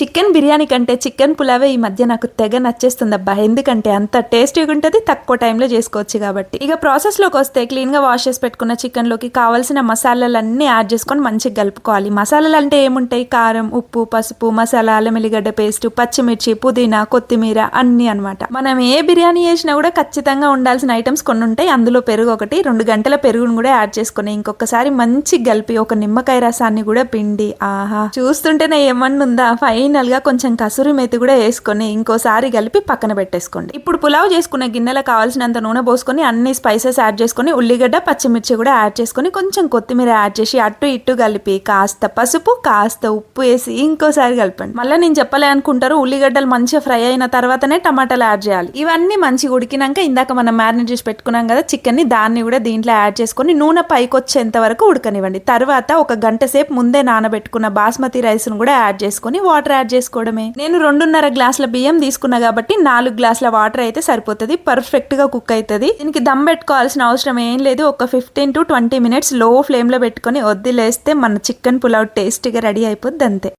Chicken biryani కంటే chicken పులావే ఈ మధ్య నాకు తెగ నచ్చేస్తుందబ్బా. ఎందుకంటే అంత టేస్టీగా ఉంటుంది, తక్కువ టైంలో చేసుకోవచ్చు కాబట్టి. ఇక ప్రాసెస్ లోకి వస్తే క్లీన్ గా వాష్ చేసి పెట్టుకున్న చికెన్ లోకి కావాల్సిన మసాలాలన్నీ యాడ్ చేసుకొని మంచిగా కలుపుకోవాలి. మసాలాలు అంటే ఏముంటాయి? కారం, ఉప్పు, పసుపు, మసాలా, అల్లం ఎల్లిగడ్డ పేస్ట్, పచ్చిమిర్చి, పుదీనా, కొత్తిమీర అన్ని అనమాట. మనం ఏ బిర్యానీ చేసినా కూడా ఖచ్చితంగా ఉండాల్సిన ఐటమ్స్ కొన్ని ఉంటాయి. అందులో పెరుగు ఒకటి, 2 గంటల పెరుగును కూడా యాడ్ చేసుకుని ఇంకొకసారి మంచి కలిపి ఒక నిమ్మకాయ రసాన్ని కూడా పిండి, ఆహా చూస్తుంటేనే ఏమన్నుందా. ఫైనల్ గా కొంచెం కసూరి మేతి కూడా వేసుకొని ఇంకోసారి కలిపి పక్కన పెట్టేసుకోండి. ఇప్పుడు పులావ్ చేసుకునే గిన్నెలో కావాల్సినంత నూనె పోసుకొని అన్ని స్పైసెస్ యాడ్ చేసుకొని ఉల్లిగడ్డ, పచ్చిమిర్చి కూడా యాడ్ చేసుకొని కొంచెం కొత్తిమీర యాడ్ చేసి అటు ఇటు కలిపి కాస్త పసుపు, కాస్త ఉప్పు వేసి ఇంకోసారి కలపండి. మళ్ళీ నేను చెప్పలే అనుకుంటారు, ఉల్లిగడ్డలు మంచిగా ఫ్రై అయిన తర్వాతనే టమాటాలు యాడ్ చేయాలి. ఇవన్నీ మంచిగా ఉడికినాక ఇందాక మనం మ్యారినేట్ చేసి పెట్టుకున్నాం కదా చికెన్ ని, దాన్ని కూడా దీంట్లో యాడ్ చేసుకొని నూనె పైకి వచ్చేంత వరకు ఉడకనివ్వండి. తర్వాత 1 గంట సేపు ముందే నానబెట్టుకున్న బాస్మతి రైస్ ను కూడా యాడ్ చేసుకొని వాటర్ యాడ్ చేసుకోవడమే. నేను 2.5 గ్లాసుల బియ్యం తీసుకున్నా కాబట్టి 4 గ్లాసుల వాటర్ అయితే సరిపోతుంది. పర్ఫెక్ట్ గా కుక్ అవుతుంది. దీనికి దమ్ పెట్టుకోవాల్సిన అవసరం ఏం లేదు. ఒక 15 to 20 మినిట్స్ లో ఫ్లేమ్ లో పెట్టుకొని వదిలేస్తే మన చికెన్ పులావ్ టేస్టీగా రెడీ అయిపోద్ది అంతే.